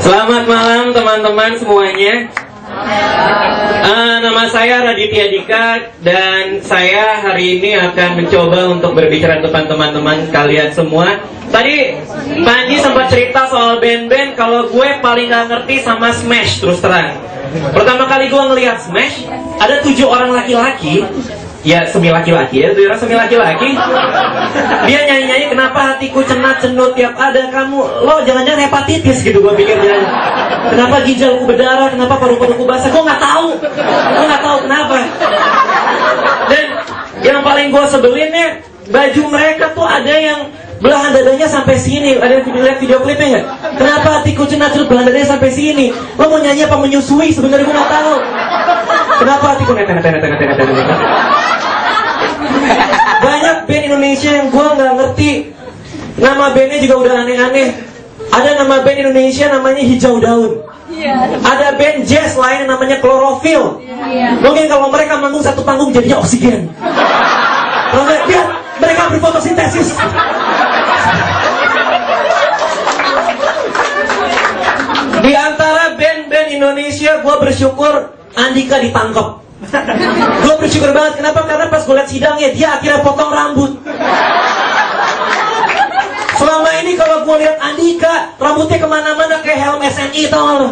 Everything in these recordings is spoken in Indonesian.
Selamat malam teman-teman semuanya. Nama saya Raditya Dika dan saya hari ini akan mencoba untuk berbicara depan teman-teman kalian semua. Tadi Panji sempat cerita soal band-band. Kalau gue paling gak ngerti sama Smash, terus terang. Pertama kali gue ngelihat Smash, ada 7 orang laki-laki. Ya semi laki-laki ya, semi laki-laki. Dia nyanyi-nyanyi, kenapa hatiku cenat-cenut tiap ada kamu. Lo jangan-jangan hepatitis gitu gue pikirnya. Kenapa ginjalku berdarah, kenapa paru-paruku basah. Gue gak tahu kenapa. Dan yang paling gue sebelinnya, baju mereka tuh ada yang belahan dadanya sampai sini. Ada yang lihat video klipnya nggak? Kenapa hatiku cenat-cenut belahan dadanya sampai sini. Lo mau nyanyi apa menyusui, sebenarnya gue gak tahu. Kenapa hatiku banyak band Indonesia yang gue nggak ngerti. Nama bandnya juga udah aneh-aneh. Ada nama band Indonesia namanya Hijau Daun. Ada band jazz lain yang namanya Klorofil. Mungkin kalau mereka manggung satu panggung jadinya Oksigen. Biar mereka berfotosintesis. Di antara band-band Indonesia, gue bersyukur Andika ditangkap. Gue bersyukur banget. Kenapa? Karena pas gue liat sidangnya, dia akhirnya potong rambut. Selama ini kalau gue lihat Andika, rambutnya kemana-mana kayak helm SNI, tau gak lo?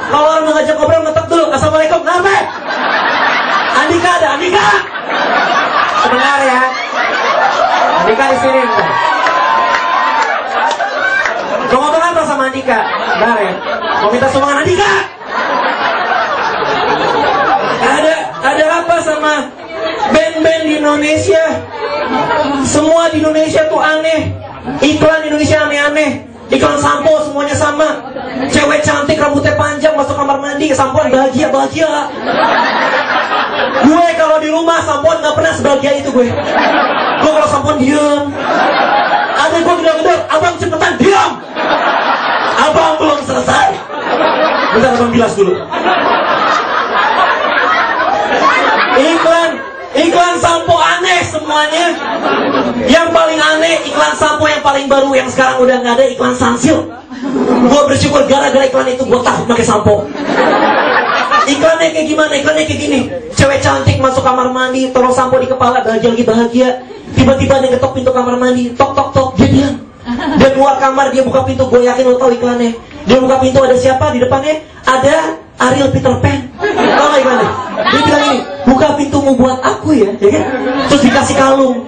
Kalau orang mau ngajak ngobrol, ngetok dulu, assalamualaikum, kenapa? Andika ada, Andika! Sebentar ya. Andika di sini. Mau ngomong apa sama Andika? Bentar ya. Mau minta sumbangan Andika? Ada apa sama band-band di Indonesia? Semua di Indonesia tuh aneh. Iklan Indonesia aneh-aneh. Iklan sampo semuanya sama. Cewek cantik rambutnya panjang masuk kamar mandi, sampoan bahagia. Gue kalau di rumah sampoan gak pernah sebahagia itu gue. Gue kalau sampoan diem. Ada gue gedor-gedor, abang cepetan diam. Abang belum selesai. Bentar abang bilas dulu. Iklan sampo aneh semuanya. Yang paling aneh iklan sampo yang paling baru yang sekarang udah nggak ada, iklan Sunsilk. Gue bersyukur gara-gara iklan itu gue takut pakai sampo. Iklannya kayak gimana? Iklannya kayak gini. Cewek cantik masuk kamar mandi, taruh sampo di kepala, bahagia. Tiba-tiba dia ngetok pintu kamar mandi, tok, dia diam. Dia keluar kamar, dia buka pintu, gue yakin lo tau iklannya. Dia buka pintu, ada siapa di depannya? Ada Ariel Peter Pan. Tau gak gimana? Dia bilang ini, buka pintumu buat aku ya kan? Terus dikasih kalung.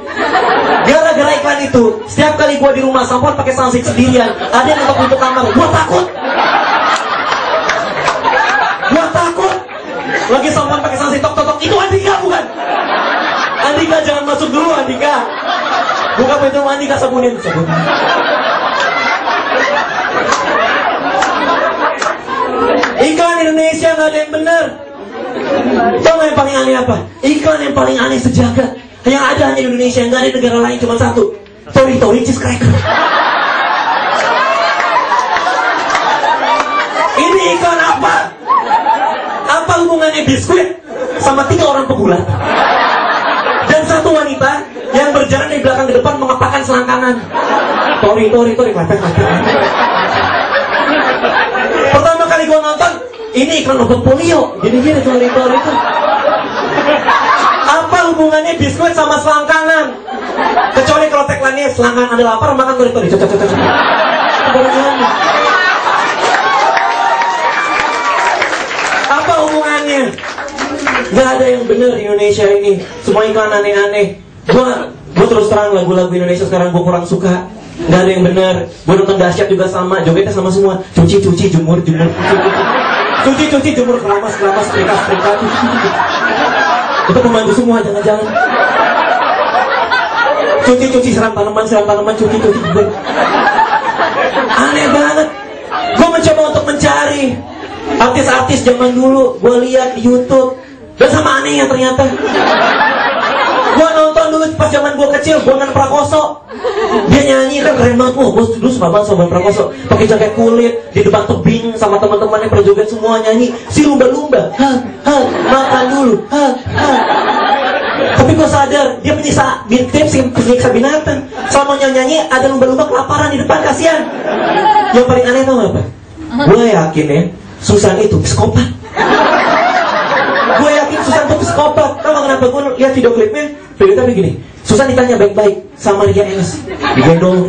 Gara-gara iklan itu, setiap kali gue di rumah sampoan pakai Sunsilk sendirian, ada yang ngetok pintu kamar, gue takut. Lagi sampoan pakai Sunsilk, tok, itu Andika bukan? Andika jangan masuk dulu, Andika. Buka pintu Andika, sabunin. Iklan Indonesia nggak ada yang benar. Tahu nggak yang paling aneh apa? Iklan yang paling aneh sejagat, yang ada hanya di Indonesia, yang nggak ada di negara lain, cuma satu. Tori cheese cracker. Ini iklan apa? Apa hubungannya biskuit sama 3 orang pegulat dan 1 wanita yang berjalan dari belakang ke depan mengepakkan selangkangan? Tori, lepek. Pertama kali gue nonton, ini iklan obat polio. Gini Tori itu. Apa hubungannya biskuit sama selangkangan? Kecuali kalau tagline-nya selangkangan Anda lapar, makan Tori. Cocok. Apa hubungannya? Gak ada yang bener di Indonesia ini. Semua iklan aneh-aneh. Gue terus terang lagu-lagu Indonesia sekarang gue kurang suka. Gak ada yang bener. Gue nonton Dahsyat juga sama, jogetnya sama semua. Cuci, jemur. Cuci, jemur, keramas, setrika. Itu pembantu semua, jangan-jangan. Cuci, siram tanaman, cuci. Aneh banget. Gue mencoba untuk mencari artis-artis zaman dulu. Gue lihat di YouTube, dan sama anehnya ternyata. Gue nonton dulu pas zaman gue kecil, Bondan Prakoso. Dia nyanyi kan keren banget. Gue dulu suka banget sama Bondan Prakoso. Pakai jaket kulit, di depan tebing sama teman-temannya berjoget semua nyanyi. Si lumba-lumba, makan dulu, Tapi gue sadar, dia penyiksa binatang. Selama nyanyi ada lumba-lumba kelaparan di depan, kasihan. Yang paling aneh tau gak apa? Gue yakin ya, Susan itu psikopat. Gue yakin Susan itu psikopat. Tahu kenapa? Gue lihat video klipnya, videonya begini. Susan ditanya baik-baik sama Rian Ernest. Digendong.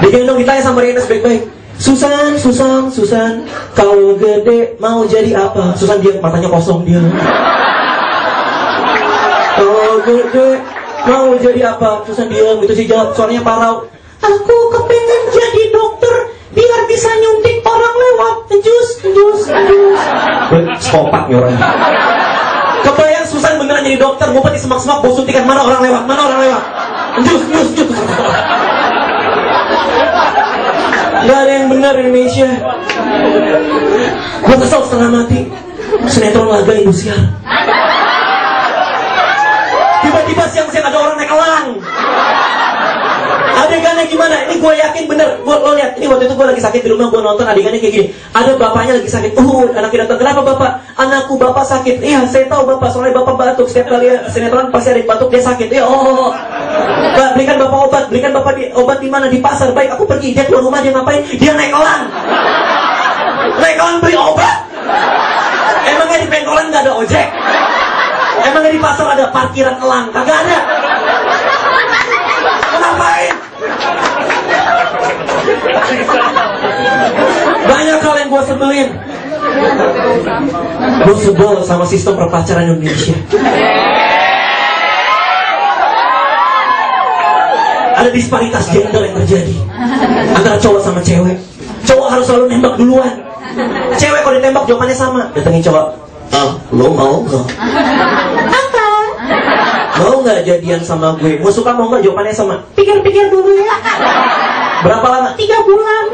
Digendong, ditanya sama Rian Ernest baik-baik. Susan, kalau gede mau jadi apa? Susan diam, matanya kosong dia. Kalau gede mau jadi apa? Susan diam, gitu sih jawab, suaranya parau. Aku kepengen jadi dokter biar bisa nyuntik orang lewat. Njus. Psikopat nih orang. Kebayang Susan beneran jadi dokter, ngumpet di semak-semak, bawa suntikan, mana orang lewat. Njus. Gak ada yang benar Indonesia. Gue kesel setengah mati. Sinetron laga Indosiar. Tiba-tiba siang-siang ada orang naik elang. Adegannya gimana? Ini gue yakin bener. Lo lihat, ini waktu itu gue lagi sakit di rumah, gue nonton adegannya kayak gini. Ada bapaknya lagi sakit. Anaknya datang. Kenapa bapak? Anakku bapak sakit. Iya, saya tahu bapak, soalnya bapak batuk. Setiap kali sinetron pasti ada yang batuk, dia sakit. Ya Pak, belikan bapak obat. Belikan bapak obat di mana? Di pasar. Baik, aku pergi. Dia keluar rumah, dia ngapain? Dia naik elang. Naik elang beli obat. Emangnya di pengkolan nggak ada ojek? Emangnya di pasar ada parkiran elang? Kagak ada. Ngapain? Banyak hal yang gue sebelin. Gue sebel sama sistem perpacaran Indonesia. Ada disparitas gender yang terjadi antara cowok sama cewek. Cowok harus selalu nembak duluan. Cewek kalau ditembak jawabannya sama. Datengin cowok. Lo mau gak? Apa? Mau gak jadian sama gue? Gue suka mau gak? Jawabannya sama. Pikir-pikir dulu ya. Berapa lama? 3 bulan.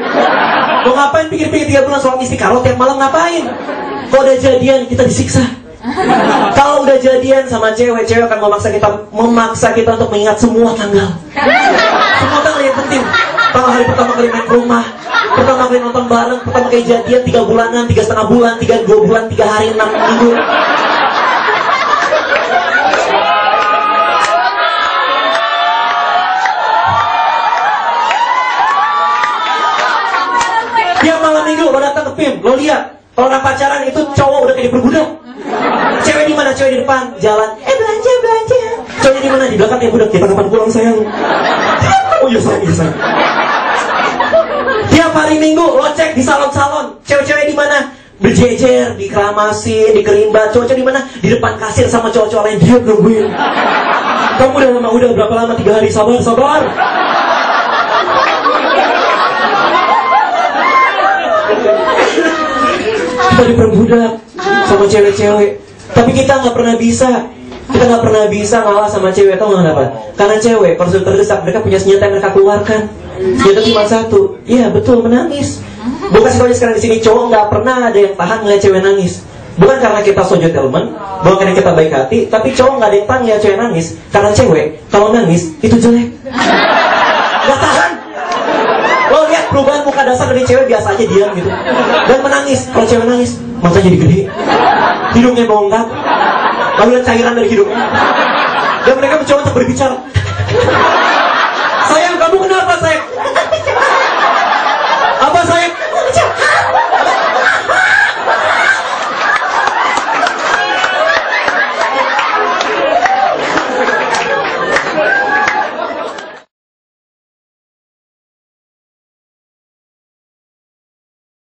Mau ngapain pikir-pikir 3 bulan soal istiqarot tiap malam ngapain? Kalau udah jadian kita disiksa. Kalau udah jadian sama cewek, cewek akan memaksa kita untuk mengingat semua tanggal. Semua tanggal yang penting. Tanggal hari pertama kali main ke rumah, pertama kali nonton bareng, pertama kali jadian 3 bulanan, 3,5 bulan, 2 bulan, 3 hari, 6 minggu. Tiap malam minggu lo datang ke PIM, lo lihat orang pacaran itu cowok udah kayak diperbudak. Cewek di mana? Cewek di depan jalan. Belanja. Cowoknya di mana? Di belakang. Budak, kita kapan pulang sayang? Oh iya sayang. Tiap hari Minggu lo cek di salon-salon. Cewek-cewek di mana? Berjejer, dikeramasin, dikerimbat. Cowok-cowok di mana? Di depan kasir sama cowok-cowok lain. Dia nungguin. Kamu udah berapa lama? 3 hari. Sabar. Kita diperbudak sama cewek-cewek. Tapi kita nggak pernah bisa ngalah sama cewek. Tahu nggak kenapa? Karena cewek kalau sudah terdesak, mereka punya senjata yang mereka keluarkan. Senjata cuma satu. Iya betul, menangis. Gue kasih tau aja sekarang di sini, cowok nggak pernah ada yang tahan ngeliat cewek nangis. Bukan karena kita so gentleman, bukan karena kita baik hati, tapi cowok nggak ada yang tahan ngeliat cewek nangis. Karena cewek kalau nangis itu jelek. Nggak tahan. Lo lihat perubahan muka dasar dari cewek, biasa aja diam gitu. Dan menangis. Kalau cewek nangis, matanya jadi gede, hidungnya bongkak, lalu lihat cairan dari hidungnya. Dan mereka mencoba untuk berbicara.